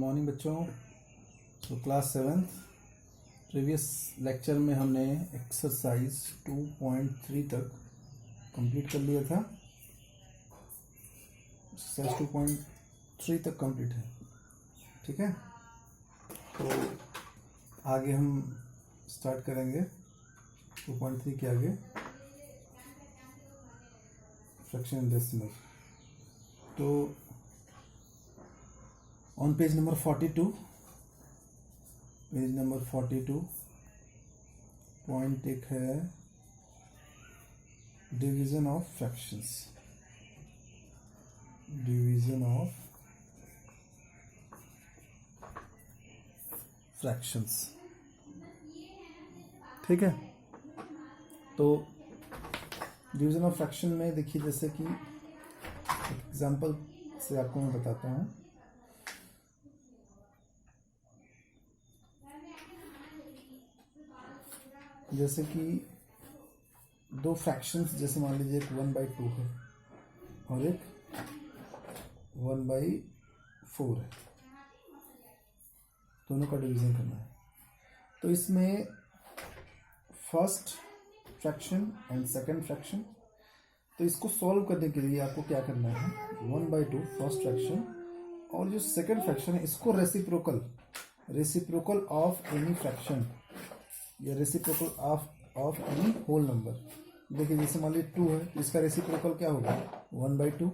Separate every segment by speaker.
Speaker 1: Morning बच्चों। तो class 7 previous lecture में हमने एक्सरसाइज 2.3 तक कंप्लीट कर लिया था। एक्सरसाइज 2.3 तक कंप्लीट है, ठीक है। तो आगे हम स्टार्ट करेंगे 2.3 के आगे फ्रैक्शन डेसिमल। तो ऑन पेज नंबर 42 पॉइंट एक है डिवीजन ऑफ फ्रैक्शंस। ठीक है। तो डिवीजन ऑफ फ्रैक्शन में देखिए, जैसे कि एग्जांपल से आपको मैं बताता हूँ। जैसे कि दो फ्रैक्शंस, जैसे मान लीजिए एक 1/2 है और एक 1/4 है, दोनों का डिवीजन करना है। तो इसमें first fraction and second fraction, तो इसको सॉल्व करने के लिए आपको क्या करना है, 1/2 फर्स्ट फ्रैक्शन और जो सेकंड फ्रैक्शन है इसको रेसिप्रोकल ऑफ एनी फ्रैक्शन या reciprocal of any whole number. देखिए, जैसे मान लीजिए 2 है, इसका रेसिप्रोकल क्या होगा, 1/2।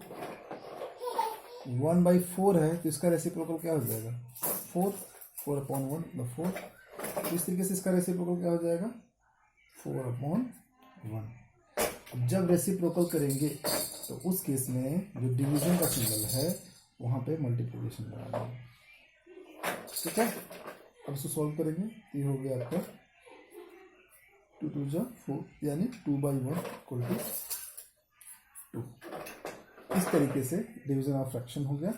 Speaker 1: 1/4 है तो इसका रेसिप्रोकल क्या हो जाएगा, 4/1 मतलब 4। तो इस तरीके से इसका रेसिप्रोकल क्या हो जाएगा, 4/1। अब जब रेसिप्रोकल करेंगे तो उस केस में जो डिवीजन का सिंबल है वहां पे मल्टीप्लिकेशन लगा देंगे, ठीक है। अब इसको सॉल्व करेंगे, ये हो गया आपका 2 2 जा 4, यानी 2/1 = 2। इस तरीके से डिवीजन ऑफ फ्रैक्शन हो गया।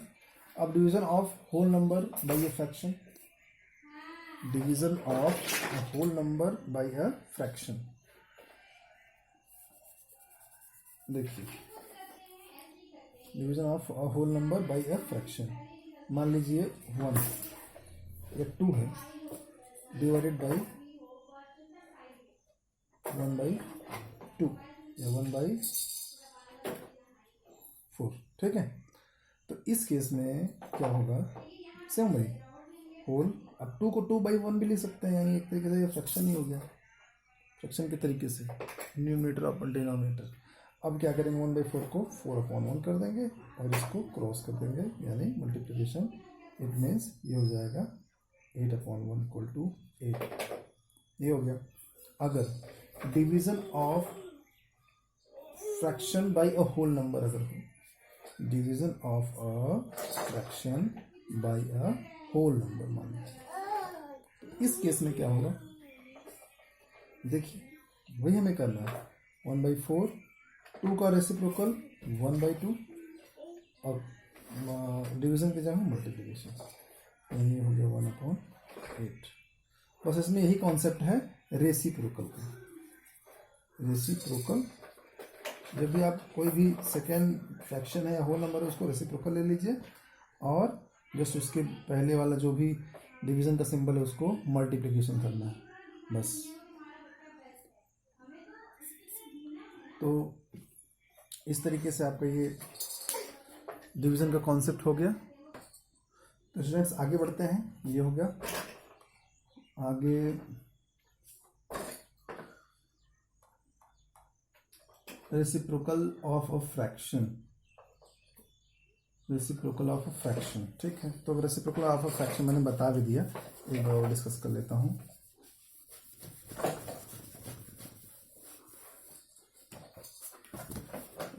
Speaker 1: अब division of whole number by a fraction, division of whole number by a fraction. देखिए, division of whole number by a fraction, मान लीजिए 1 या 2 है, डिवाइडेड बाय 1/2 या 1/4, ठीक है। तो इस केस में क्या होगा, सेम वही होल। अब 2 को 2/1 भी ले सकते हैं, यानी एक तरीके से ये फ्रैक्शन ही हो गया, फ्रैक्शन के तरीके से, न्यूमरेटर अपन डिनोमिनेटर। अब क्या करेंगे, 1/4 को 4/1 कर देंगे और इसको क्रॉस कर देंगे, यानी मल्टीप्लिकेशन। इट मीन्स ये हो जाएगा 8/1 = 8। ये हो गया। अगर division of fraction by a whole number अगर हो, division of a fraction by a whole number मान लीजिए, इस केस में क्या होगा, देखिए वही हमें करना है। 1/4, 2 का रेसिप्रोकल 1/2 और डिवीजन की जगह मल्टीप्लिकेशन, यानी हो गया 1/8। बस इसमें यही कॉन्सेप्ट है रेसिप्रोकल का। रेसिप्रोकल, जब भी आप कोई भी सेकेंड फ्रैक्शन है या होल नंबर है उसको रेसिप्रोकल ले लीजिए, और जस्ट उसके पहले वाला जो भी डिवीजन का सिंबल है उसको मल्टीप्लिकेशन करना है, बस। तो इस तरीके से आपका ये डिवीजन का कॉन्सेप्ट हो गया। तो स्टूडेंट्स आगे बढ़ते हैं, ये हो गया। आगे रेसिप्रोकल ऑफ अ फ्रैक्शन, ठीक है। तो रेसिप्रोकल ऑफ अ फ्रैक्शन मैंने बता भी दिया, एक बार और डिस्कस कर लेता हूँ।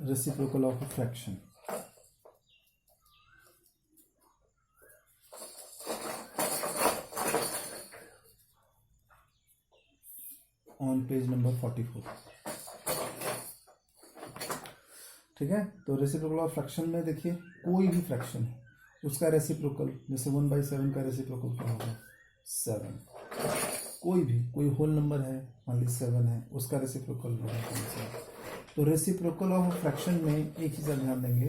Speaker 1: Reciprocal of a fraction, on page number 44, ठीक है। तो रेसिप्रोकल ऑफ फ्रैक्शन में देखिए, कोई भी फ्रैक्शन है उसका रेसिप्रोकल, जैसे 1/7 का रेसिप्रोकल क्या होगा, 7। कोई होल नंबर है, मान लीजिए 7 है, उसका रेसिप्रोकल होगा 7। तो रेसिप्रोकल ऑफ फ्रैक्शन में एक चीज ध्यान देंगे,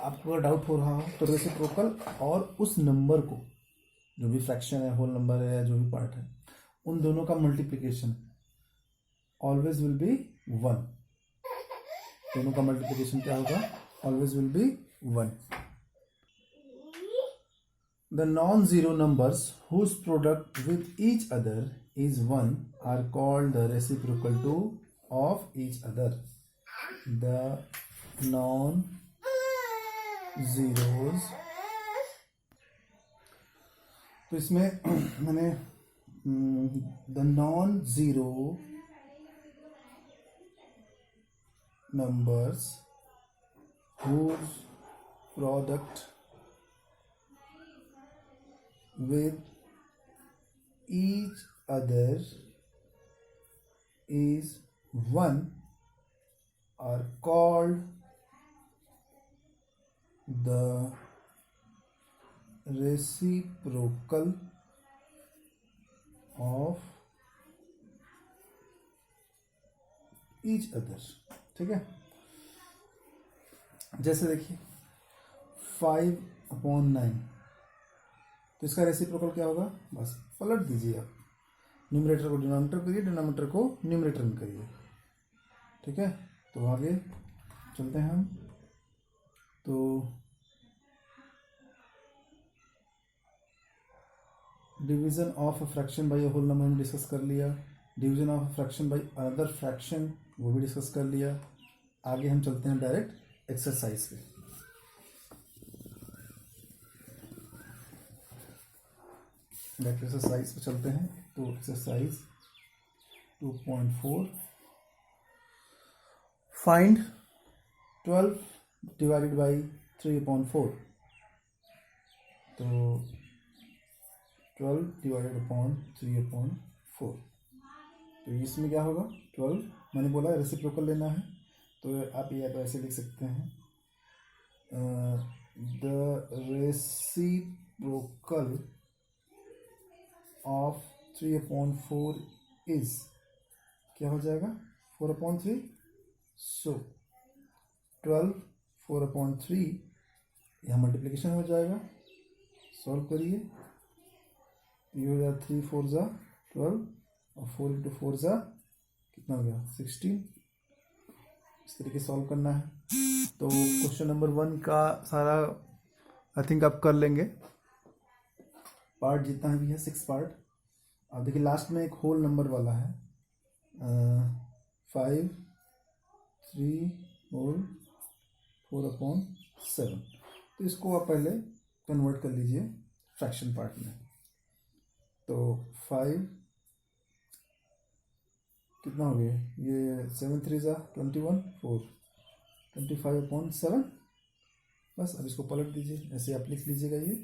Speaker 1: आपको अगर डाउट हो रहा हो तो रेसिप्रोकल और उस नंबर को, जो भी फ्रैक्शन है, होल नंबर है या जो भी पार्ट है, उन दोनों का मल्टीप्लिकेशन ऑलवेज विल बी 1। दोनों का मल्टीप्लिकेशन क्या होगा? Always will be 1। The non-zero numbers whose product with each other is 1 are called the reciprocal to of each other. The non-zeros, तो इसमें मैंने the non-zero numbers whose product with each other is 1 are called the reciprocal of each other। ठीक है, जैसे देखिए 5/9, तो इसका reciprocal क्या होगा? बस पलट दीजिए आप, न्यूमरेटर को डिनोमिनेटर करिए, डिनोमिनेटर को न्यूमरेटर में करिए। ठीक है, तो आगे चलते हैं हम। तो division of a fraction by a whole number हमने डिस्कस कर लिया। Division of a fraction by another fraction वो भी डिस्कस कर लिया। आगे हम चलते हैं डायरेक्ट एक्सरसाइज पे। एक्सरसाइज पे चलते हैं। तो एक्सरसाइज 2.4, फाइंड 12 डिवाइडेड बाई 3/4। तो 12 डिवाइडेड अपॉन 3/4, तो इसमें क्या होगा? 12 मैंने बोला रेसिप्रोकल लेना है, तो आप ये ऐसे लिख सकते हैं, द रेसिप्रोकल ऑफ 3/4 इज, क्या हो जाएगा? 4/3। सो 12 4/3, यहाँ मल्टीप्लिकेशन हो जाएगा। सॉल्व करिए, ये हो जाएगा 3 4 ज़ा 12 और 4 × 4 ज़ा कितना हो गया? 16। इस तरीके से सॉल्व करना है। तो क्वेश्चन नंबर 1 का सारा आई थिंक आप कर लेंगे, पार्ट जितना भी है 6 पार्ट। अब देखिए लास्ट में एक होल नंबर वाला है 5 3 होल 4/7, तो इसको आप पहले कन्वर्ट कर लीजिए फ्रैक्शन पार्ट में। तो 5 कितना हो गया? ये 7 3 ज़ा 21, 4 25/7। बस अब इसको पलट दीजिए, ऐसे आप लिख लीजिएगा ये।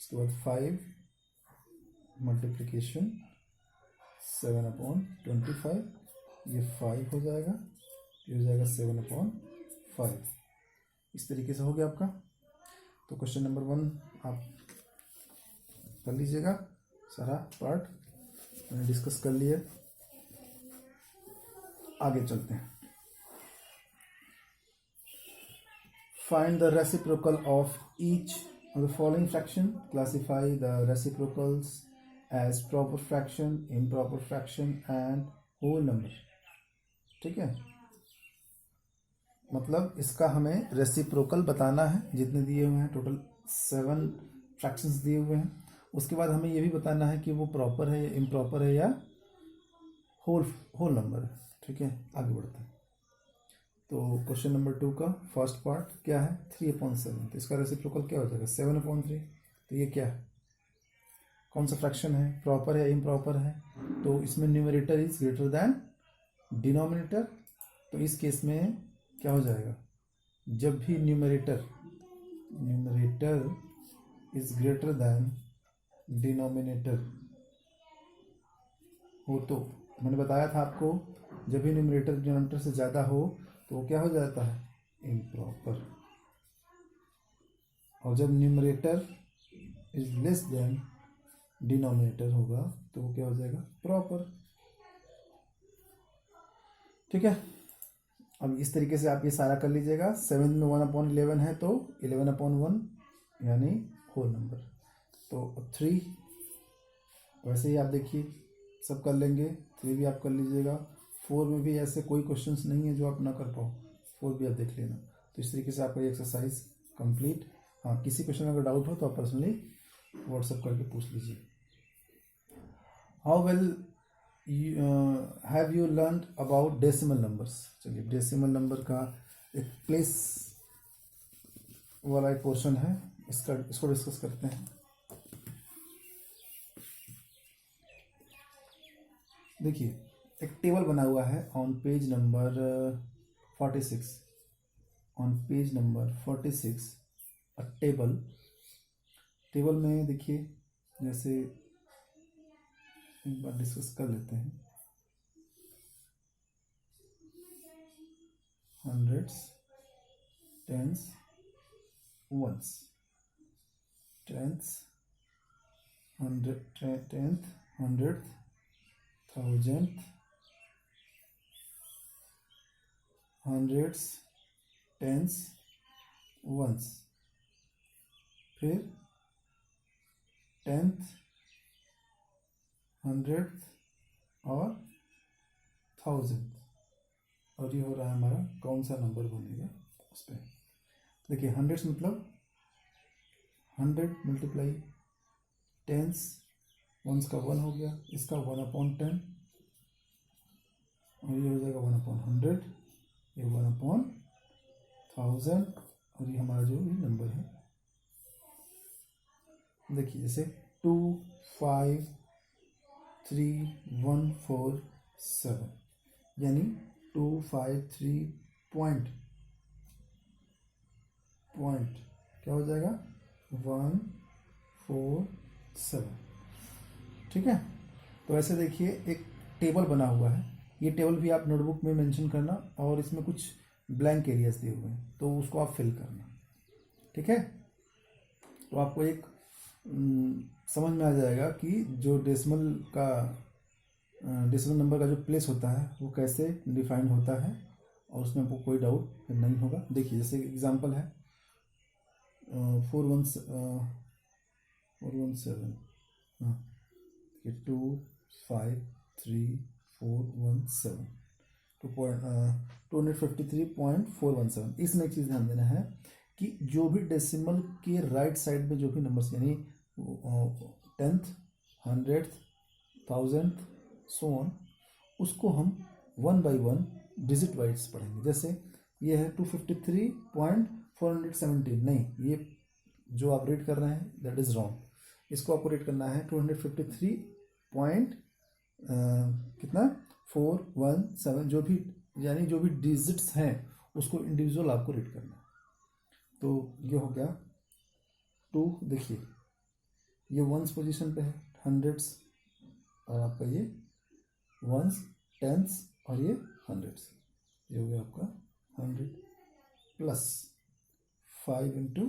Speaker 1: उसके बाद 5 मल्टीप्लिकेशन 7/25, ये 5 हो जाएगा, ये हो जाएगा 7/5। इस तरीके से हो गया आपका। तो क्वेश्चन नंबर 1 आप कर लीजिएगा, सारा पार्ट मैंने डिस्कस कर लिया। आगे चलते हैं। Find the reciprocal of each of the following fraction, classify the reciprocals as proper fraction, improper fraction and whole number. ठीक है, मतलब इसका हमें रेसिप्रोकल बताना है। जितने दिए हुए हैं टोटल 7 फ्रैक्शंस दिए हुए हैं। उसके बाद हमें ये भी बताना है कि वो प्रॉपर है या इम्प्रॉपर है या होल नंबर है। ठीक है, आगे बढ़ते हैं। तो क्वेश्चन नंबर 2 का फर्स्ट पार्ट क्या है? 3/7, तो इसका रेसिप्रोकल क्या हो जाएगा? 7/3। तो ये क्या है? कौन सा फ्रैक्शन है? प्रॉपर है या इम्प्रॉपर है? तो इसमें numerator is greater than denominator. तो इस केस में क्या हो जाएगा? जब भी numerator is greater than denominator हो, तो मैंने बताया था आपको, जब भी न्यूमरेटर डिनोमिनेटर से ज़्यादा हो तो वो क्या हो जाता है? इम्प्रॉपर। और जब numerator is less than denominator होगा तो वो क्या हो जाएगा? प्रॉपर। ठीक है, अब इस तरीके से आप ये सारा कर लीजिएगा। 7 में 1/11 है तो 11/1 यानी होल नंबर। तो 3 वैसे ही आप देखिए सब कर लेंगे। 3 भी आप कर लीजिएगा। 4 में भी ऐसे कोई क्वेश्चंस नहीं है जो आप ना कर पाओ, 4 भी आप देख लेना। तो इस तरीके से आपका ये एक्सरसाइज कंप्लीट। हाँ, किसी क्वेश्चन में अगर डाउट हो तो आप पर्सनली व्हाट्सएप करके पूछ लीजिए। How well have you learn about decimal numbers. चलिए, डेसिमल नंबर का एक प्लेस वाला एक पोर्शन है, इसको डिस्कस करते हैं। देखिए, एक टेबल बना हुआ है on page number 46। On page number 46 a table में देखिए, जैसे एक बार डिस्कस कर लेते हैं। Hundreds, tens, ones, tenth, hundred, thousand, hundreds, tens, ones, फिर टेंथ, हंड्रेड और थाउजेंड। और ये हो रहा है हमारा कौन सा नंबर बनेगा उस पर। देखिए, हंड्रेड्स मतलब 100 मल्टीप्लाई टेंस, वंस का 1 हो गया, इसका 1/10, और ये हो जाएगा 1/100, ये 1/1000, और ये हमारा जो ये नंबर है। देखिए, जैसे 2 5 3 1 4 7, यानी 2 5 3 पॉइंट क्या हो जाएगा 1 4 7। ठीक है। तो ऐसे देखिए एक टेबल बना हुआ है। ये टेबल भी आप नोटबुक में मेंशन करना, और इसमें कुछ ब्लैंक एरियाज दिए हुए हैं तो उसको आप फिल करना। ठीक है। तो आपको एक समझ में आ जाएगा कि जो डेसिमल नंबर का जो प्लेस होता है वो कैसे डिफाइन होता है, और उसमें आपको कोई डाउट नहीं होगा। देखिए, जैसे एग्जांपल है 417, हाँ, 2 5 3 4 1 7, 253.417। इसमें एक चीज़ ध्यान देना है कि जो भी डेसिमल के राइट साइड में जो भी नंबर्स, यानी 10th, 100th, 1000th, so on, उसको हम 1 by 1 डिजिट वाइज पढ़ेंगे। जैसे ये है 253.417, नहीं, ये जो आप रीड कर रहे हैं दैट इज रॉन्ग। इसको आपको रीड करना है 253 पॉइंट कितना 417, जो भी, यानी जो भी डिजिट्स हैं उसको इंडिविजुअल आपको रीड करना है। तो ये हो गया 2। देखिए, ये वंस पोजीशन पे है, हंड्रेड्स, और आपका ये वंस, टेंस, और ये हंड्रेड्स। ये हो गया आपका 100 प्लस 5 into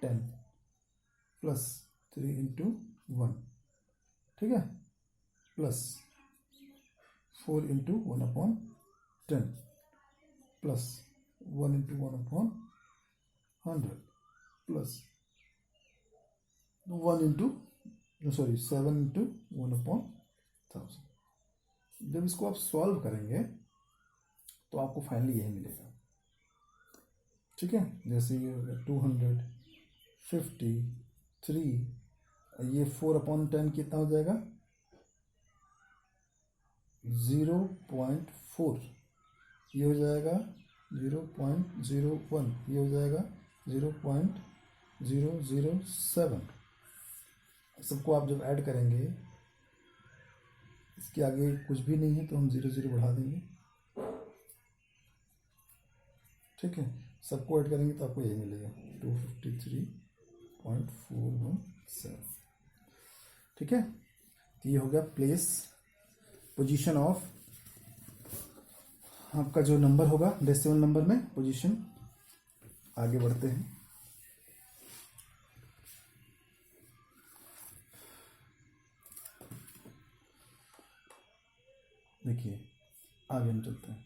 Speaker 1: 10 प्लस 3 into 1, ठीक है, plus 4 into 1/10 plus 1 into 1/100 plus 7 into 1/1000। जब इसको आप सॉल्व करेंगे तो आपको फाइनली यही मिलेगा। ठीक है। जैसे ये 253, ये 4/10 कितना हो जाएगा 0.4, ये हो जाएगा 0.01, ये हो जाएगा 0.007। सबको आप जब ऐड करेंगे, इसके आगे कुछ भी नहीं है तो हम 0 बढ़ा देंगे। ठीक है। सबको ऐड करेंगे तो आपको यही मिलेगा 253.417। ठीक है। तो ये हो गया प्लेस, पोजीशन ऑफ आपका जो नंबर होगा डेसिमल नंबर में पोजीशन। आगे बढ़ते हैं। देखिए, आगे हम चलते हैं।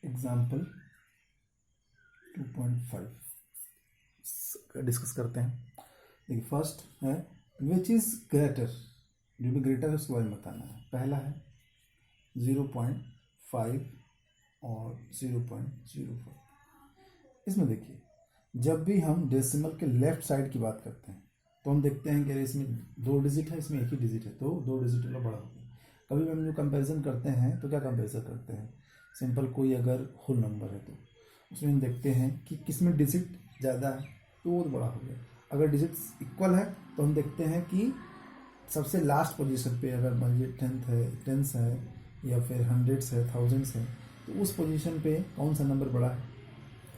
Speaker 1: एग्जाम्पल 2.5 डिस्कस करते हैं। देखिए फर्स्ट है विच इज ग्रेटर, जो भी ग्रेटर है उसके बारे में बताना है। पहला है 0.5 और 0.05। इसमें देखिए जब भी हम डेसिमल के लेफ्ट साइड की बात करते हैं तो हम देखते हैं कि इसमें 2 डिजिट है, इसमें 1 ही डिजिट है, तो 2 डिजिट वाला बड़ा हो गया। कभी भी हम जो कंपैरिजन करते हैं तो क्या कंपैरिजन करते हैं, सिंपल कोई अगर होल नंबर है तो उसमें हम देखते हैं कि किसमें डिजिट ज़्यादा है तो वो बड़ा हो गया। अगर डिजिट्स इक्वल है तो हम देखते हैं कि सबसे लास्ट पोजीशन पे अगर मान लीजिए टेंस है या फिर हंड्रेड्स है, थाउजेंड्स है, तो उस पोजीशन पे कौन सा नंबर बड़ा है।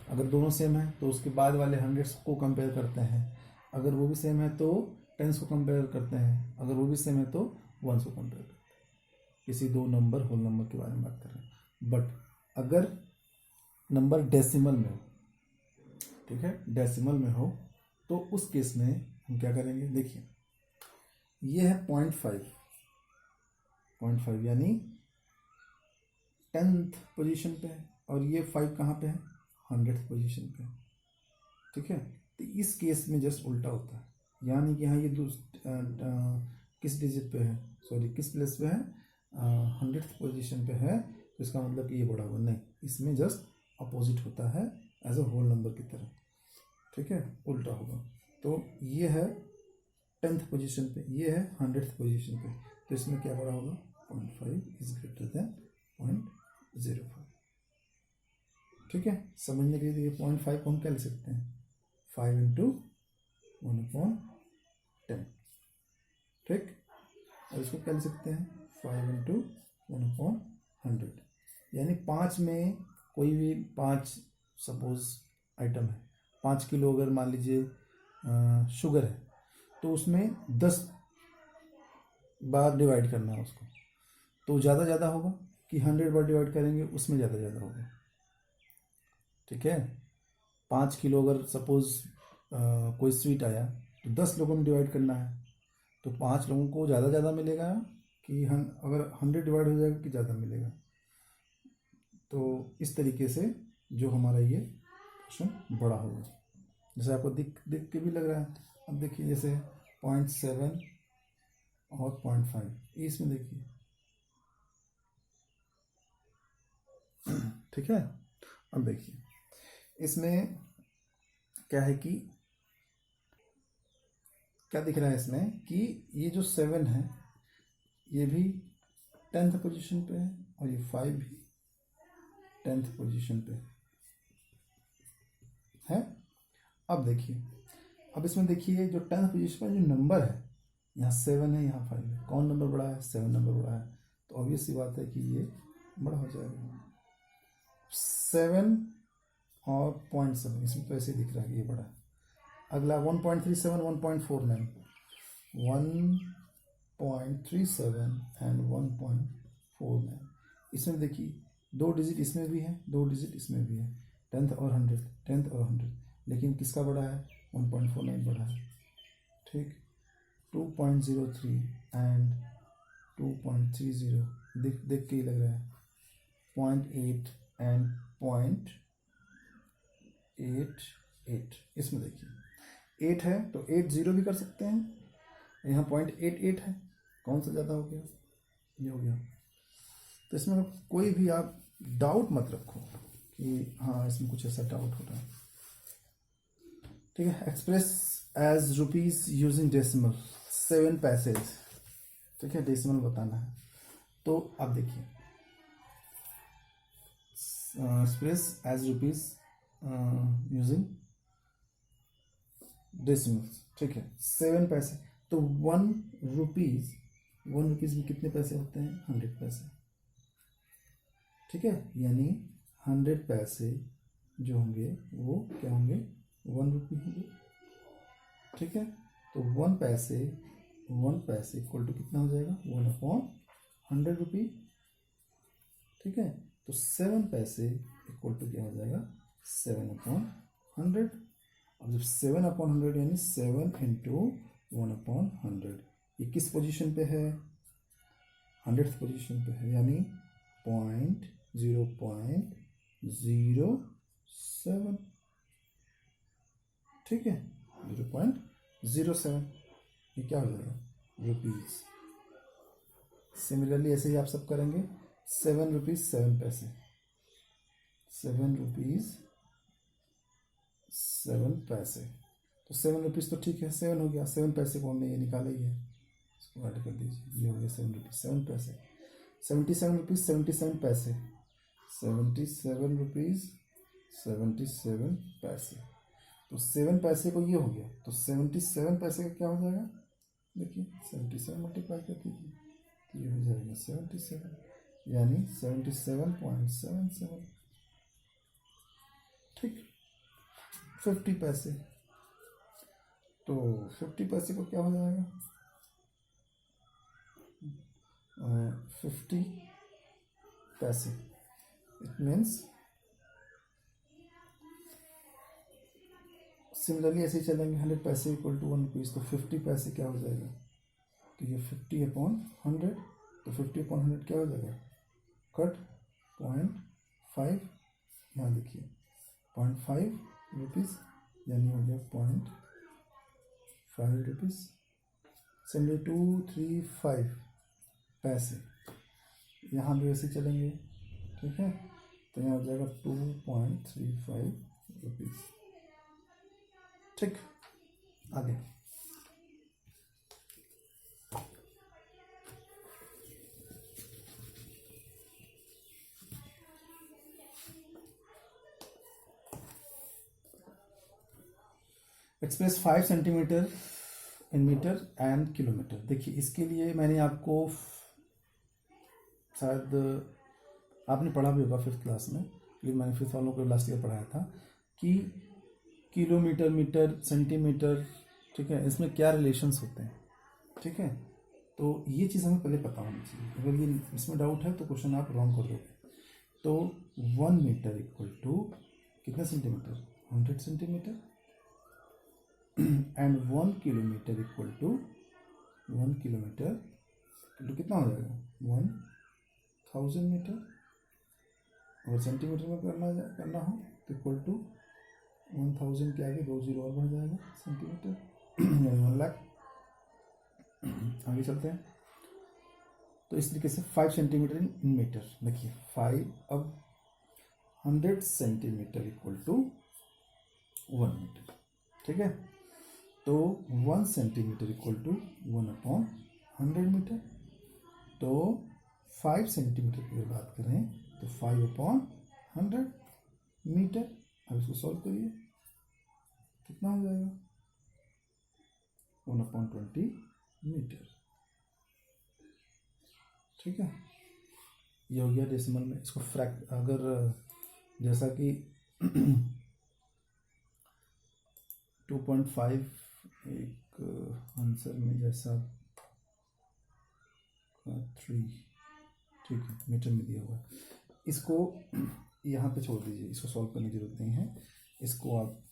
Speaker 1: अगर दोनों सेम है तो उसके बाद वाले हंड्रेड्स को कंपेयर करते हैं, अगर वो भी सेम है तो टेंस को कंपेयर करते हैं, अगर वो भी सेम है तो वंस को कंपेयर करते हैं। किसी दो नंबर होल नंबर के बारे में बात कर रहे हैं। बट अगर नंबर डेसिमल में हो, ठीक है, डेसिमल में हो, तो उस केस में हम क्या करेंगे, देखिए ये है 0.5 यानी 10th पोजीशन पे है और ये 5 कहाँ पे है, 100th पोजीशन पे है। ठीक है, तो इस केस में जस्ट उल्टा होता है, यानी कि यहाँ ये किस डिजिट पे है, सॉरी किस प्लेस पे है, 100th पोजीशन पे है, तो इसका मतलब कि ये बड़ा होगा नहीं, इसमें जस्ट अपोजिट होता है एज अ होल नंबर की तरह। ठीक है, उल्टा होगा। तो ये है 10th पोजीशन पे, ये है 100th पोजीशन पे, तो इसमें क्या बड़ा होगा, 0.5 इज ग्रेटर देन 0.05। ठीक है, समझने के लिए देखिए 0.5 को हम क्या लिख सकते हैं, 5 इंटू 1/10। ठीक, और इसको क्या लिख सकते हैं, 5 इंटू 1/100, यानी 5 में कोई भी 5 सपोज आइटम है, 5 किलो अगर मान लीजिए शुगर है, तो उसमें 10 बार डिवाइड करना है उसको, तो ज़्यादा होगा कि 100 बार डिवाइड करेंगे उसमें ज़्यादा होगा। ठीक है, 5 किलो अगर सपोज कोई स्वीट आया तो 10 लोगों में डिवाइड करना है, तो 5 लोगों को ज़्यादा मिलेगा कि अगर 100 डिवाइड हो जाएगा कि ज़्यादा मिलेगा। तो इस तरीके से जो हमारा ये क्वेश्चन बड़ा होगा, जैसे आपको दिख के भी लग रहा है। अब देखिए जैसे 0.7 और 0.5 इसमें देखिए, ठीक है। अब देखिए इसमें क्या है कि क्या दिख रहा है इसमें कि ये जो 7 है ये भी 10th पोजीशन पे है और ये 5 भी 10th पोजीशन पे है। अब देखिए, अब इसमें देखिए जो 10th पोजीशन पर जो नंबर है, यहाँ 7 है, यहाँ 5 है, कौन नंबर बड़ा है, 7 नंबर बड़ा है, तो ऑब्वियस सी बात है कि ये बड़ा हो जाएगा। 7 और 0.7 इसमें तो ऐसे दिख रहा है कि ये बड़ा है। अगला 1.37 1.49, 1.37 एंड 1.49, इसमें देखिए 2 डिजिट इसमें भी है, 2 डिजिट इसमें भी है, 10th और 100, लेकिन किसका बड़ा है, 1.49 बड़ा है। ठीक, 2.03 एंड 2.30 देख के ही लग रहा है, 0.8 एंड 0.88, इसमें देखिए 8 है तो 80 भी कर सकते हैं, यहाँ 0.88 है, कौन सा ज़्यादा हो गया, ये हो गया। तो इसमें कोई भी आप डाउट मत रखो कि हाँ इसमें कुछ ऐसा डाउट हो रहा है। ठीक है, express as rupees using decimal, 7 पैसे। ठीक है, डेसिमल बताना है, तो आप देखिए express as rupees using decimals. ठीक है, 7 पैसे, तो 1 रुपीज में कितने पैसे होते हैं, 100 पैसे। ठीक है, यानी 100 पैसे जो होंगे वो क्या होंगे, 1 रुपये होंगे। ठीक है, तो 1 पैसे इक्वल टू कितना हो जाएगा, 1/100 रुपी। ठीक है, तो 7 पैसे इक्वल टू क्या हो जाएगा, 7/100। अब जब 7/100 यानी 7 इंटू 1/100, ये किस पोजीशन पे है, 100th पोजीशन पे है, यानी 0.001 0.07, ठीक है, 0.07, ये क्या हो जाएगा, रुपीज़। सिमिलरली ऐसे ही आप सब करेंगे, 7 रुपीज़ 7 पैसे, 7 रुपीज़ 7 पैसे। तो 7 रुपीज़ तो ठीक है, 7 हो गया, 7 पैसे को हमने ये निकाला ही है, इसको ऐड कर दीजिए, ये हो गया 7 रुपीज़ 7 पैसे। 77 रुपीज़ 77 पैसे, 77 रुपीज़ 77 पैसे। तो 7 पैसे को ये हो गया, तो 77 पैसे का क्या हो जाएगा, देखिए 77 मल्टीप्लाई कर दीजिए, तो ये हो जाएगा 77, यानी 77.77, ठीक। 50 पैसे, तो 50 पैसे को क्या हो जाएगा, 50 पैसे, इट मीन्स सिमिलरली ऐसे ही चलेंगे, 100 पैसे इक्वल टू 1 रुपीज़, तो 50 पैसे क्या हो जाएगा, तो ये 50/100, तो 50/100 क्या हो जाएगा, कट 0.5, यहाँ देखिए 0.5 रुपीज़, यानी हो गया 0.5 रुपीज़। सिमिलरली 235 पैसे, यहाँ भी वैसे चलेंगे, ठीक है, तो यहाँ हो जाएगा 2.35 रुपीज़, ठीक। आगे express 5 centimetre in metre and kilometre. देखिए इसके लिए मैंने आपको, शायद आपने पढ़ा भी होगा 5th क्लास में, लेकिन मैंने 5th वालों को लास्ट ईयर पढ़ाया था कि किलोमीटर, मीटर, सेंटीमीटर, ठीक है, इसमें क्या रिलेशंस होते हैं, ठीक है। तो ये चीज़ हमें पहले पता होनी चाहिए, अगर ये इसमें डाउट है तो क्वेश्चन आप रॉन्ग कर दोगे। तो 1 मीटर इक्वल टू कितना centimetre, 100 centimetre, and 1 kilometre equal to 1 kilometre तो कितना हो जाएगा, 1000 मीटर। अगर सेंटीमीटर में करना हो तो इक्वल टू 1000 के आगे 2 जीरो और बढ़ जाएगा, सेंटीमीटर, यानी 1 लाख। आगे चलते हैं, तो इस तरीके से 5 सेंटीमीटर इन मीटर, देखिए 5, अब 100 सेंटीमीटर इक्वल टू 1 मीटर, ठीक है। तो 1 सेंटीमीटर इक्वल टू 1/100 मीटर। तो 5 सेंटीमीटर की बात करें तो 5/100 मीटर। अब इसको सॉल्व करिए, कितना हो जाएगा, 1/20 मीटर, ठीक है। ये हो गया डेसिमल में। इसको अगर जैसा कि 2.5 एक आंसर में जैसा 3, ठीक है, मीटर में दिया हुआ है, इसको यहाँ पे छोड़ दीजिए, इसको सॉल्व करने की जरूरत नहीं है। इसको आप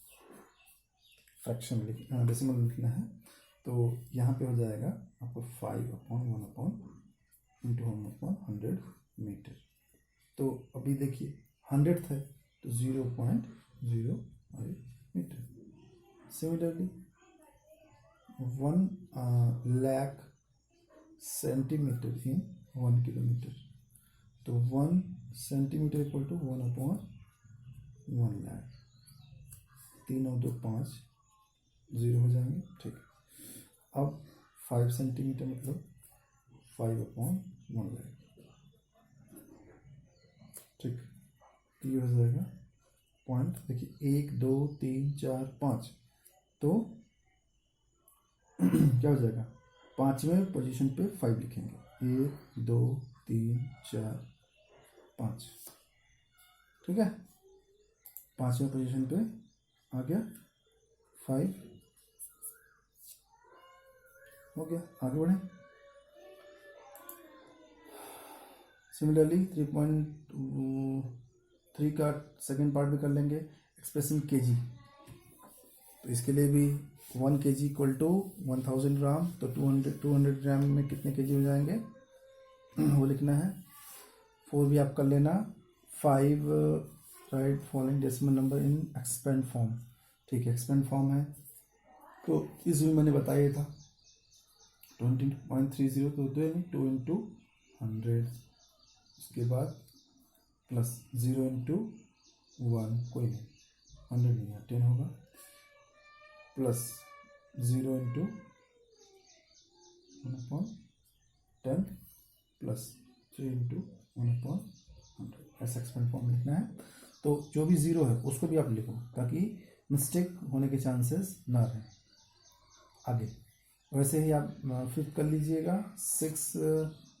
Speaker 1: फ्रैक्शन डेसिमल लिखना है, तो यहाँ पे हो जाएगा आपको 5/1/100 मीटर। तो अभी देखिए 100 है तो 0.05 metre. Similarly 1 lakh centimetre in 1 kilometre. तो 1 सेंटीमीटर इक्वल टू 1/1 लाख, 3 और 2 5, 0 हो जाएंगे, ठीक। अब 5 सेंटीमीटर मतलब 5/1 लाख, ठीक। तो ये हो जाएगा पॉइंट, देखिए 1 2 3 4 5, तो क्या हो जाएगा, 5वें पोजीशन पे 5 लिखेंगे, 1 2 3 4 5, ठीक है। 5वें पोजीशन पे आ गया 5, हो गया। आगे बढ़े, सिमिलरली 3.3 का सेकेंड पार्ट भी कर लेंगे, एक्सप्रेशन केजी। तो इसके लिए भी 1 kg इक्वल टू 1000 ग्राम, तो 200 ग्राम में कितने केजी हो जाएंगे वो लिखना है। 4 भी आप कर लेना, 5 right following decimal number in expand form. ठीक है, एक्सपेंड फॉर्म है तो इसमें मैंने बताया था 20.30 तो 2 इंटू 100, उसके बाद प्लस 0 इंटू 1, कोई नहीं 100 नहीं है 10 होगा, प्लस 0 इंटू 1/10 प्लस 3 इंटू 1/100, ऐसा एक्सपेंड फॉर्म लिखना है। तो जो भी ज़ीरो है उसको भी आप लिखो ताकि मिस्टेक होने के चांसेस ना रहें आगे। वैसे ही आप फिफ्थ कर लीजिएगा। 6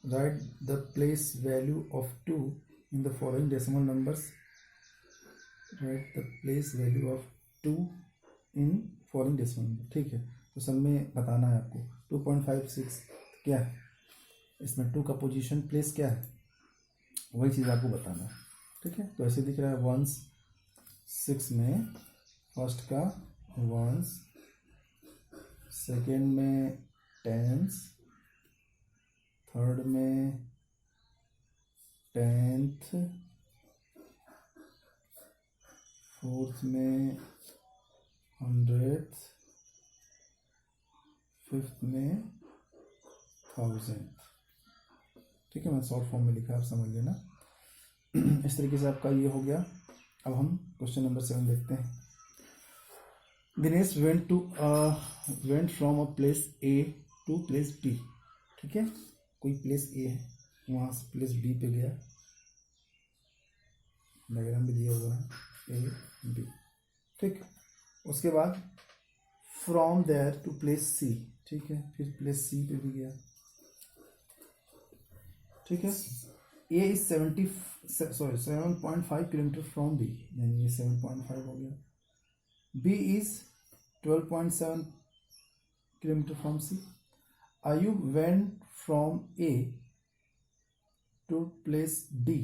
Speaker 1: right the place value of 2 in the following decimal numbers. Right the place value of 2 in following decimal number. ठीक है, तो सब में बताना है आपको। 2.56 क्या है इसमें, 2 का पोजीशन प्लेस क्या है वही चीज़ आपको बताना है। ठीक है, तो ऐसे दिख रहा है 1s 6 में, फर्स्ट का 1s, सेकेंड में 10s, थर्ड में 10th, फोर्थ में 100th, फिफ्थ में 1000। ठीक है, मैं शॉर्ट फॉर्म में लिखा है, आप समझ लेना। इस तरीके से आपका ये हो गया। अब हम क्वेश्चन नंबर 7 देखते हैं। Dinesh went from a place A to place B. ठीक है, कोई प्लेस ए है, वहाँ से प्लेस बी पे गया, डायग्राम भी दिया हुआ है ए बी। ठीक, उसके बाद फ्रॉम देयर टू प्लेस सी। ठीक है, फिर प्लेस सी पे भी गया। ठीक है, A is 7.5 kilometre from B, यानी ये 7.5 हो गया। B is 12.7 kilometre from C. Ayub went from A to place D,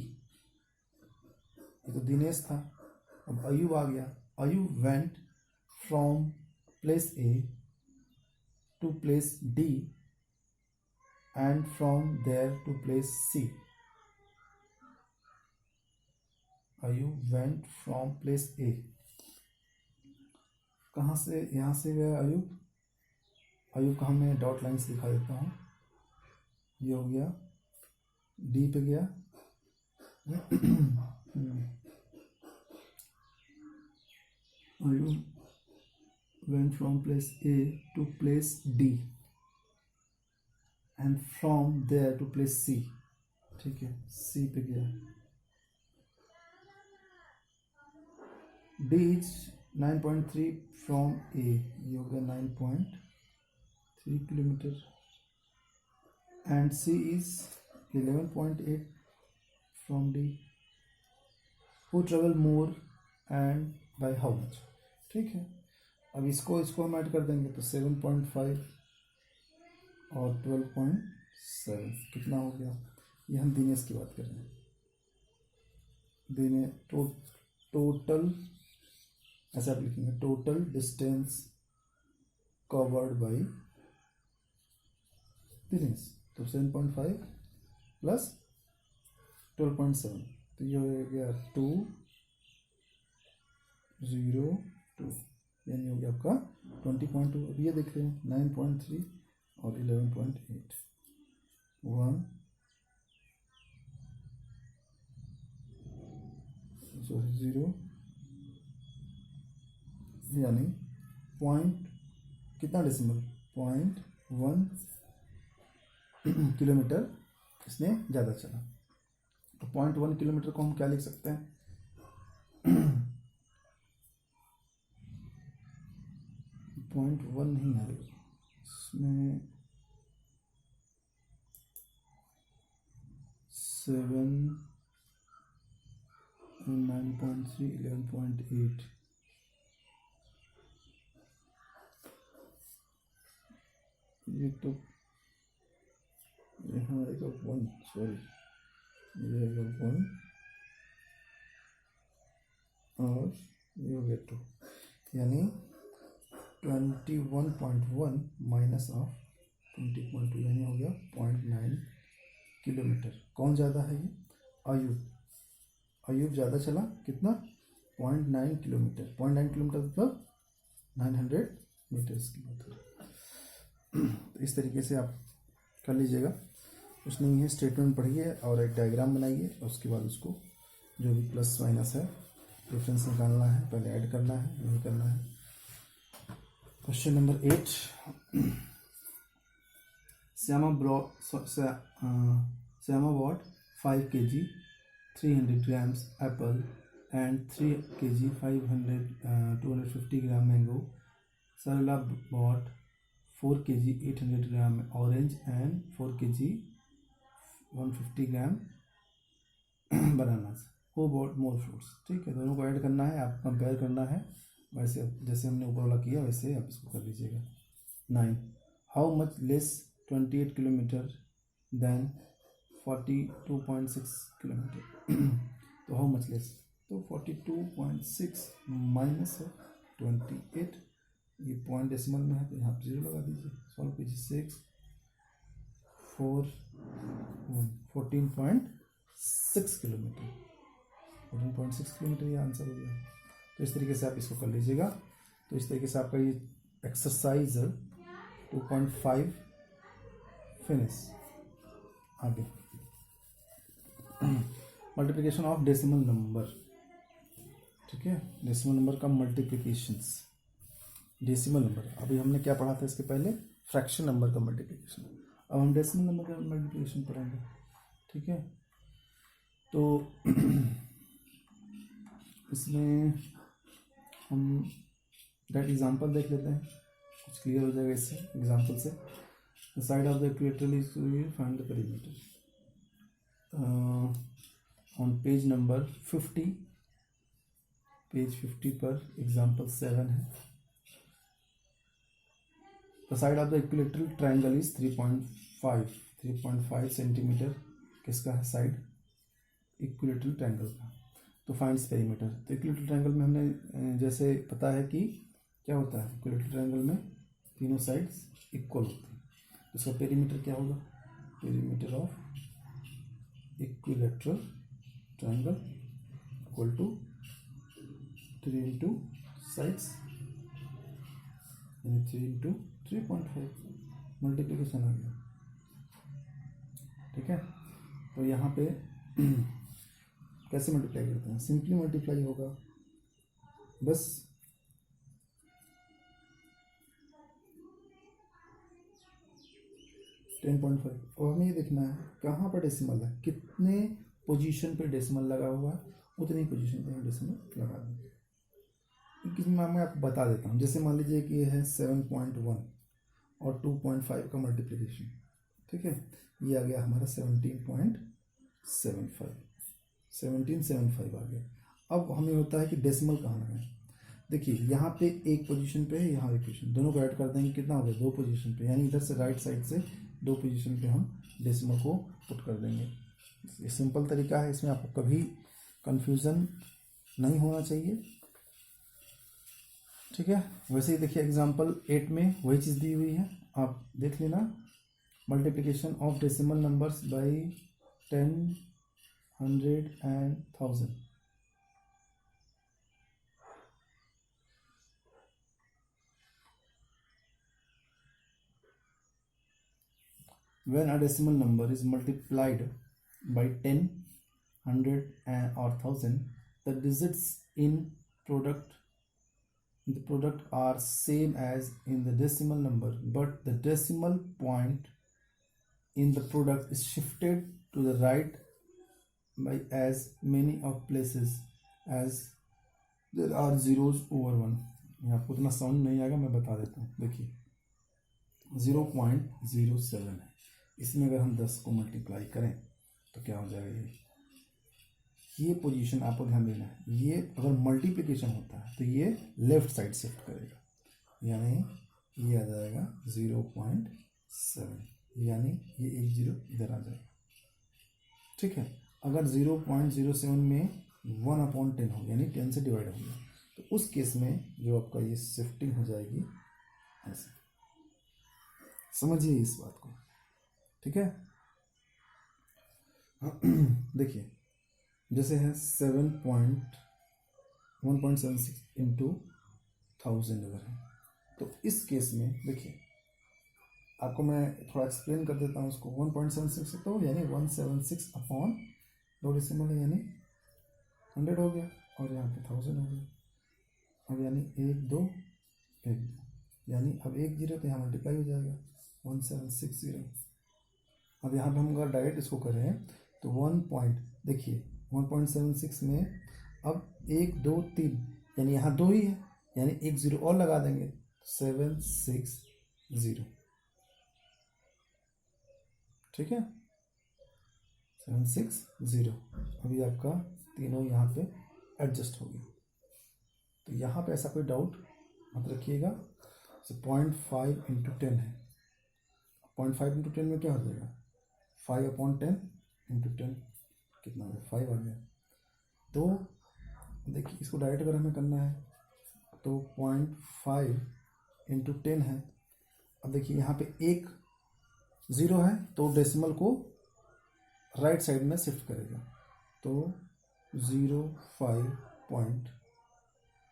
Speaker 1: ये तो दिनेश था, अब अयूब आ गया। Ayub went from place A to place D and from there to place C. Ayub went from place A, कहाँ से, यहाँ से गया अयूब। अयूब का मैं डॉट लाइन्स दिखा देता हूँ। ये हो गया, डी पे गया, Ayub went from place A to place D and from there to place C। ठीक है, C पे गया। D is 9.3 from A, ये हो गया 9.3 kilometre, and C is 11.8 from D। Who travel more and by how much। ठीक है, अब इसको हम ऐड कर देंगे तो 7.5 और 12.7 कितना हो गया। ये हम दिनेश की बात कर रहे हैं। टोटल ऐसा आप लिखेंगे, total distance covered by Dinesh, तो 7.5 प्लस 12.7, तो ये हो गया 202, यानी हो गया आपका 20.2। अब ये देख रहे हैं 9.3 और 11.8, 1 0, यानी पॉइंट कितना डेसिमल, 0.1 किलोमीटर इसने ज़्यादा चला। तो 0.1 किलोमीटर को हम क्या लिख सकते हैं, 0.1 नहीं आएगा इसमें, 7, 9.3, 11.8, ये तो यहाँ आएगा 1, सॉरी ये आएगा 1 और ये हो गया 2, यानी 21.1 माइनस ऑफ 20.2, यानी हो गया 0.9 किलोमीटर। कौन ज़्यादा है ये, अयूब। अयूब ज़्यादा चला कितना, 0.9 किलोमीटर, 0.9 किलोमीटर मतलब 900 मीटर्स की बात है। तो इस तरीके से आप कर लीजिएगा, कुछ नहीं है। स्टेटमेंट पढ़िए और एक डायग्राम बनाइए, और उसके बाद उसको जो भी प्लस माइनस है डिफरेंस निकालना है, पहले ऐड करना है, नहीं करना है। Question number 8, Shyama bought 5 kg 300 grams apple and 3 kg 250 gram mango. Sarala bought 4 kg 800 gram orange and 4 kg 150 gram bananas. Who bought more fruits? ठीक है, दोनों को ऐड करना है, आप कंपेयर करना है, वैसे जैसे हमने ऊपर वाला किया वैसे आप इसको कर लीजिएगा। 9, how much less 28 kilometre than 42.6 kilometre. तो हाउ मच लेस, तो 42.6 माइनस है 28, ये पॉइंट डेसिमल में है तो यहाँ पर 0 लगा दीजिए। सॉल्व कीजिए, 6 4 14.6 किलोमीटर, 14.6 किलोमीटर ये आंसर हो गया। तो इस तरीके से आप इसको कर लीजिएगा। तो इस तरीके से आपका ये एक्सरसाइज 2.5 फिनिश। आगे मल्टीप्लिकेशन ऑफ डेसिमल नंबर, ठीक है, डेसिमल नंबर का मल्टीप्लिकेशंस। डेसिमल नंबर अभी हमने क्या पढ़ा था इसके पहले, फ्रैक्शन नंबर का मल्टीप्लिकेशन। अब हम डेसिमल नंबर का मल्टीप्लिकेशन पढ़ेंगे, ठीक है। तो इसमें हम डायरेक्ट एग्जांपल देख लेते हैं, कुछ क्लियर हो जाएगा इससे एग्जांपल से। The side of the equator is find the perimeter. On page number 50, page 50 पर एग्जांपल 7 है। The side of the equilateral triangle is 3.5 centimetre. किसका है साइड? इक्विलेटरल ट्रायंगल का। तो फाइंड्स पेरीमीटर। तो इक्विलेटरल ट्रायंगल में हमने जैसे पता है कि क्या होता है, इक्विलेटरल ट्रायंगल में तीनों साइड्स इक्वल होती हैं, तो इसका पेरीमीटर क्या होगा? Perimeter of equilateral triangle equal to 3 into sides, यानी 3 इंटू 3.5 मल्टीप्लिकेशन आ गया, ठीक है। तो यहाँ पे कैसे मल्टीप्लाई करते हैं? सिंपली मल्टीप्लाई होगा, बस 10.5। और हमें ये देखना है कहाँ पर डेसिमल है, कितने पोजीशन पे डेसिमल लगा हुआ है, उतनी पोजीशन पे हम डेसिमल लगा देंगे। इसमें मैं आपको बता देता हूँ। जैसे मान लीजिए कि ये है 7.1 और 2.5 का मल्टीप्लिकेशन, ठीक है, ये आ गया हमारा 17.75 आ गया। अब हमें होता है कि डेसिमल कहाँ लगाएं। देखिए यहाँ पे एक पोजीशन पे है, यहाँ एक पोजीशन, दोनों को ऐड कर देंगे, कितना हो गया? 2 पोजीशन पे, यानी इधर से राइट साइड से 2 पोजीशन पे हम डेसिमल को पुट कर देंगे। ये सिंपल तरीका है, इसमें आपको कभी कंफ्यूजन नहीं होना चाहिए, ठीक है। वैसे ही देखिए एग्जाम्पल 8 में वही चीज़ दी हुई है, आप देख लेना। Multiplication of decimal numbers by 10, 100 and 1000। When a decimal number is multiplied by 10, 100 or 1000, the digits in the product are same as in the decimal number, but the decimal point in the product is shifted to the right by as many of places as there are zeros over 1। आपको उतना sound नहीं आएगा, मैं बता देता हूँ। देखिए 0.07 है, इसमें अगर हम 10 को मल्टीप्लाई करें तो क्या हो जाएगा? ये पोजीशन आपको ध्यान देना है, ये अगर मल्टीप्लिकेशन होता है तो ये लेफ्ट साइड शिफ्ट करेगा, यानी ये आ जाएगा 0.7, यानी ये एक 0 इधर आ जाएगा, ठीक है। अगर 0.07 में 1/10 हो, यानी 10 से डिवाइड हो गया, तो उस केस में जो आपका ये शिफ्टिंग हो जाएगी ऐसे। समझिए इस बात को, ठीक है। देखिए जैसे है 7.1 1.76 इंटू 1000 अगर है, तो इस केस में देखिए आपको मैं थोड़ा एक्सप्लेन कर देता हूँ उसको। 1.76 तो यानी 176 अपॉन 2 डेसिमल है यानी 100 हो गया, और यहाँ पे 1000 हो गया। अब यानी 1 2 1 2, यानी अब 1 0 तो यहाँ मल्टीप्लाई हो जाएगा 1760। अब यहाँ पे हम अगर डायरेक्ट इसको करें तो देखिए 1.76 में अब 1 2 3 यानी यहाँ 2 ही है, यानी 1 0 और लगा देंगे 760। ठीक है, 760। अभी आपका तीनों यहाँ पे एडजस्ट हो गया। तो यहाँ पे ऐसा कोई डाउट मत रखिएगा। 0.5 इंटू 10 है, 0.5 इंटू 10 में क्या हो जाएगा 5/10 इंटू 10 कितना हो गया 5 आ गया। तो देखिए इसको डायरेक्ट अगर हमें करना है तो 0.5 इंटू 10 है। अब देखिए यहाँ पे एक 0 है तो डेसिमल को राइट साइड में शिफ्ट करेगा, तो 0.5 पॉइंट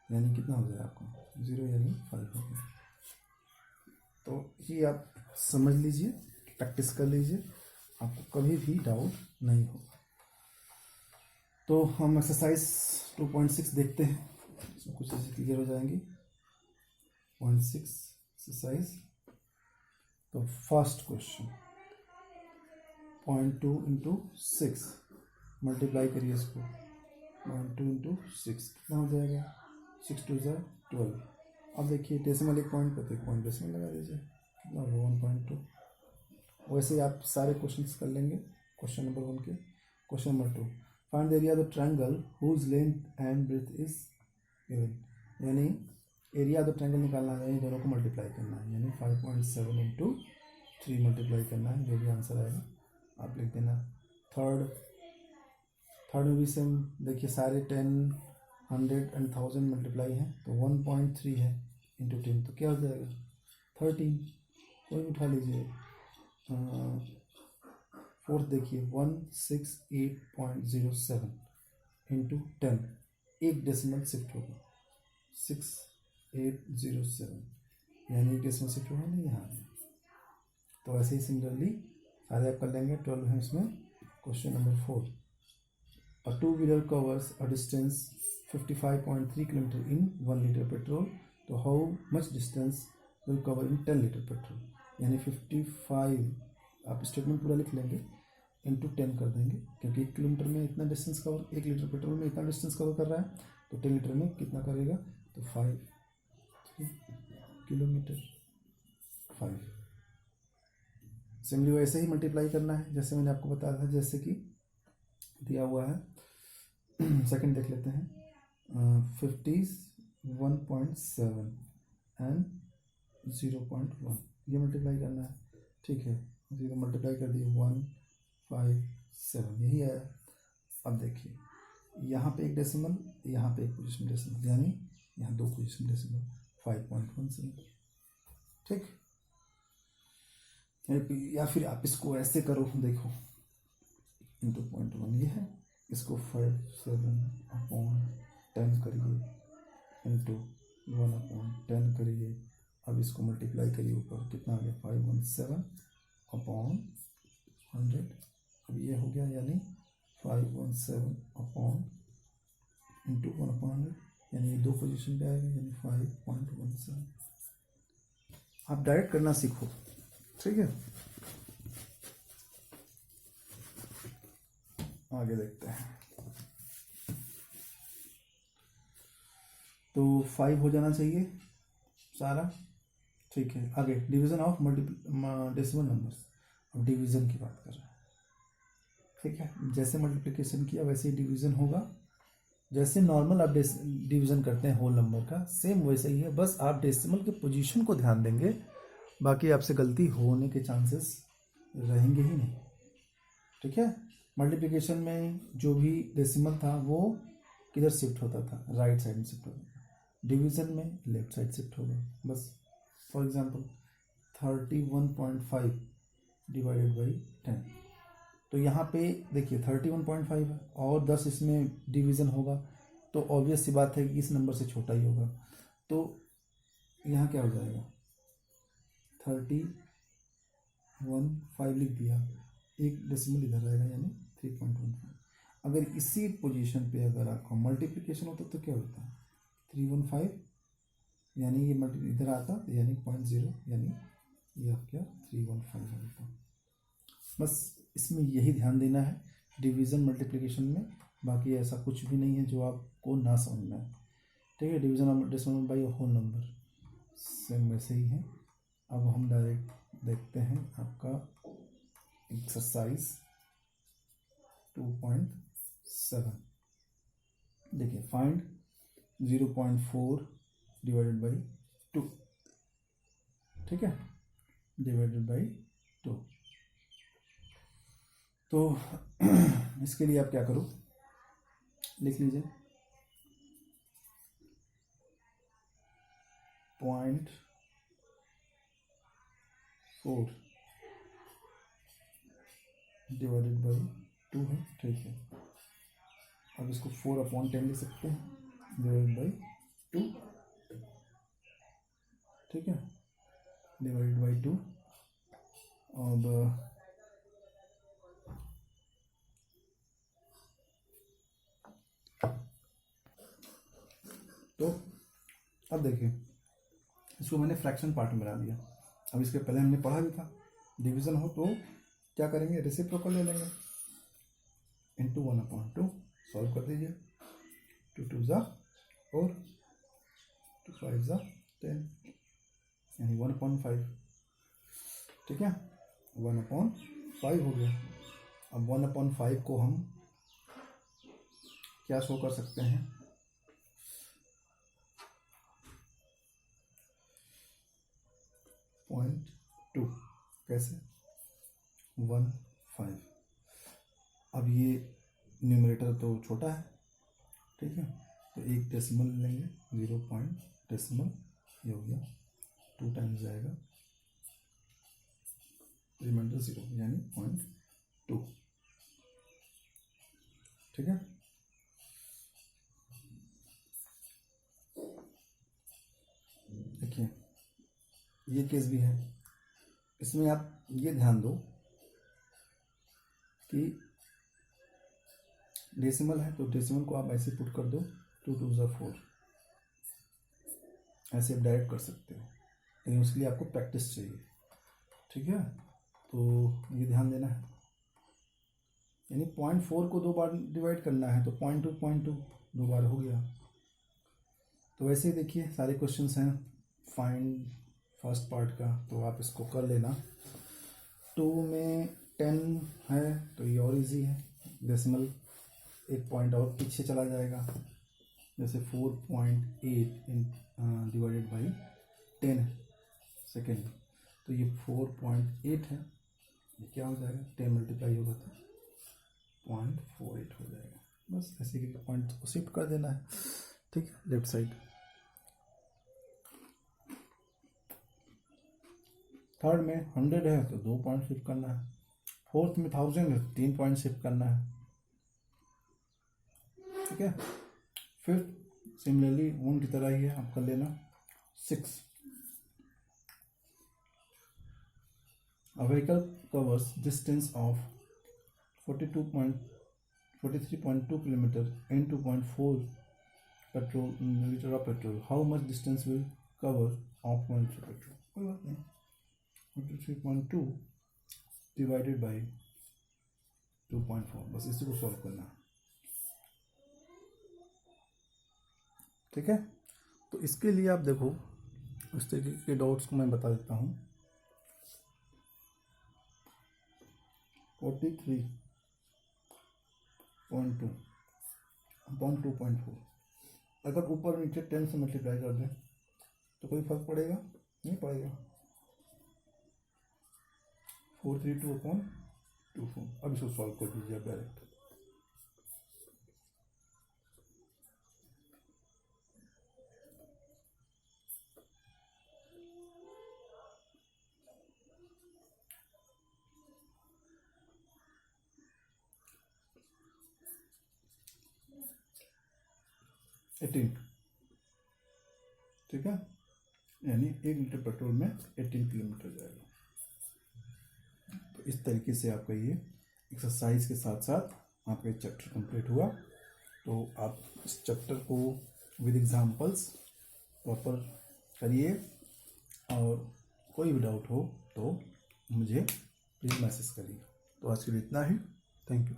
Speaker 1: यानी कितना हो जाएगा आपको 0 यानी 5 हो गया। तो ये आप समझ लीजिए, प्रैक्टिस कर लीजिए, आपको कभी भी डाउट नहीं होगा। तो हम एक्सरसाइज 2.6 देखते हैं, इसमें कुछ चीज़ें क्लियर हो जाएंगी। 0.6 एक्सरसाइज। तो फर्स्ट क्वेश्चन 0.2 इंटू 6 मल्टीप्लाई करिए इसको, 0.2 इंटू 6 कितना हो जाएगा 6 2 ज़ा 12। अब देखिए डेसिमल एक पॉइंट पर, तो एक पॉइंट डेसिमल लगा दीजिए, कितना होगा 1.2। वैसे ही आप सारे क्वेश्चंस कर लेंगे क्वेश्चन नंबर 1 के। Question number 2, find the area of the triangle whose length and breadth is given. यानी एरिया ऑफ द ट्रायंगल निकालना है, यानी दोनों को मल्टीप्लाई करना है, यानी 5.7 इंटू 3 मल्टीप्लाई करना है। जो भी आंसर आएगा आप लिख देना। थर्ड में भी सेम, देखिए सारे 10 100 एंड 1000 मल्टीप्लाई हैं, तो 1.3 है इंटू 10 तो क्या हो जाएगा 13। कोई उठा लीजिए। फोर्थ देखिए 168.07 इंटू 10, एक डेसिमल शिफ्ट होगा 6807, यानी एक डेसिमल शिफ्ट होगा नहीं यहाँ। तो ऐसे ही सिमिलरली सारे आप कर लेंगे। 12 है इसमें। Question number 4, a two-wheeler covers a distance 55.3 kilometre in 1 litre petrol, तो how much distance will cover in 10 litre petrol. यानी 55 आप स्टेटमेंट पूरा लिख लेंगे, इंटू 10 कर देंगे, क्योंकि 1 किलोमीटर में इतना डिस्टेंस कवर, 1 लीटर पेट्रोल में इतना डिस्टेंस कवर कर रहा है, तो 10 लीटर में कितना करेगा, तो 5 किलोमीटर 5। सिमिलरली वैसे ही मल्टीप्लाई करना है जैसे मैंने आपको बताया था, जैसे कि दिया हुआ है। सेकंड देख लेते हैं, 51.7 एंड 0.1, ये मल्टीप्लाई करना है। ठीक है, 0 मल्टीप्लाई कर दिए 157, यही आया। अब देखिए यहाँ पे एक डेसिमल, यहाँ पे एक पोजीशन डेसिमल, यानी यहाँ 2 पोजीशन डेसिमल 5.17। ठीक, या फिर आप इसको ऐसे करो, देखो इंटू 0.1 ये है, इसको 57/10 करिए इंटू 1/10 करिए। अब इसको मल्टीप्लाई करिए, ऊपर कितना आ गया 517/100। अब ये हो गया, यानी 517 इंटू 1/100, यानी ये 2 पोजीशन पे आएगा, यानी 5.17। आप डायरेक्ट करना सीखो, ठीक है। आगे देखते हैं। तो 5 हो जाना चाहिए सारा, ठीक है। आगे डिवीजन ऑफ डेसिमल नंबर्स। अब डिवीजन की बात कर रहे हैं, ठीक है। जैसे मल्टीप्लिकेशन किया वैसे ही डिवीजन होगा, जैसे नॉर्मल आप डिवीजन करते हैं होल नंबर का, सेम वैसे ही है, बस आप डेसिमल के पोजीशन को ध्यान देंगे, बाकी आपसे गलती होने के चांसेस रहेंगे ही नहीं, ठीक है। मल्टीप्लिकेशन में जो भी डेसिमल था वो किधर शिफ्ट होता था, राइट साइड में शिफ्ट होता था। डिवीजन में लेफ्ट साइड शिफ्ट होगा, बस। फॉर एग्जांपल 31.5 डिवाइडेड बाई 10, तो यहाँ पे देखिए 31.5 है और 10 इसमें डिवीजन होगा, तो ऑब्वियस सी बात है कि इस नंबर से छोटा ही होगा। तो यहाँ क्या हो जाएगा, 3015 लिख दिया, एक डेसिमल इधर रहेगा यानी 3.15। अगर इसी पोजीशन पे अगर आपका मल्टीप्लिकेशन होता तो क्या होता, 315 यानी ये मल्टी इधर आता यानी 0.0 यानी ये आपका 315 होता। बस इसमें यही ध्यान देना है डिवीज़न मल्टीप्लिकेशन में, बाकी ऐसा कुछ भी नहीं है जो आपको ना समझना है। ठीक है, division of decimal by whole number same वैसे ही है। अब हम डायरेक्ट देखते हैं आपका एक्सरसाइज 2.7। देखिए, फाइंड 0.4 डिवाइडेड बाई 2, ठीक है, डिवाइडेड बाई 2। तो इसके लिए आप क्या करो, लिख लीजिए 0.4 डिवाइडेड बाई 2 है, ठीक है। अब इसको 4/10 लिख सकते हैं डिवाइडेड बाई 2, ठीक है, डिवाइडेड बाई 2। अब तो अब देखिए, इसको मैंने फ्रैक्शन पार्ट में बना दिया। अब इसके पहले हमने पढ़ा भी था, डिवीज़न हो तो क्या करेंगे, रेसिप्रोकल ले लेंगे, इंटू 1/2 सॉल्व कर दीजिए। 2 2 ज़ा 4, 2 5 ज़ा 10 यानी 1/5, ठीक है, 1/5 हो गया। अब 1/5 को हम क्या शो कर सकते हैं, 0.2, कैसे, 1/5। अब ये न्यूमरेटर तो छोटा है, ठीक है, तो एक डेसिमल लेंगे, 0 पॉइंट डेसिमल, ये हो गया 2 टाइम्स जाएगा, रिमाइंडर 0 यानी 0.2, ठीक है। देखिए, ये केस भी है, इसमें आप ये ध्यान दो कि डेसिमल है तो डेसिमल को आप ऐसे पुट कर दो, 2 2 ज़ा 4, ऐसे आप डायरेक्ट कर सकते हो, लेकिन उसके लिए आपको प्रैक्टिस चाहिए, ठीक है। तो ये ध्यान देना है, यानी 0.4 को 2 बार डिवाइड करना है तो 0.2 2 बार हो गया। तो वैसे ही देखिए सारे क्वेश्चंस हैं फाइंड फर्स्ट पार्ट का, तो आप इसको कर लेना। 2 में 10 है तो ये और इजी है, डेसिमल एक पॉइंट और पीछे चला जाएगा, जैसे 4.8 डिवाइडेड बाई 10 सेकेंड, तो ये 4.8 है, ये क्या हो जाएगा, 10 मल्टीप्लाई होगा तो 0.48 हो जाएगा। बस ऐसे कि पॉइंट को शिफ्ट कर देना है, ठीक है, लेफ्ट साइड। थर्ड में 100 है तो 2 पॉइंट शिफ्ट करना है, फोर्थ में 1000 है 3 पॉइंट शिफ्ट करना है, ठीक है। फिफ्थ सिमिलरली वन की तरह ही है, आप कर लेना 6। A vehicle covers distance of 43.2 kilometer and 2.4 liter of petrol. How much distance will cover of 1 liter petrol? कोई बात नहीं, 43.2 डिवाइडेड बाई 2.4, बस इसी को सॉल्व करना है, ठीक है। तो इसके लिए आप देखो, इस तरीके के डॉट्स को मैं बता देता हूँ। 43.2 अपॉन 2.4, अगर ऊपर नीचे 10 से मल्टीप्लाई कर दें तो कोई फर्क पड़ेगा, नहीं पड़ेगा। 432 अपॉन 24, अब इसको सॉल्व कर दीजिए डायरेक्ट। 18, ठीक है, यानी 1 लीटर पेट्रोल में 18 किलोमीटर जाएगा। तो इस तरीके से आपका ये एक्सरसाइज के साथ साथ आपका ये चैप्टर कंप्लीट हुआ। तो आप इस चैप्टर को विद एग्जांपल्स प्रॉपर करिए, और कोई भी डाउट हो तो मुझे प्लीज़ मैसेज करिए। तो आज के लिए इतना ही। Thank you.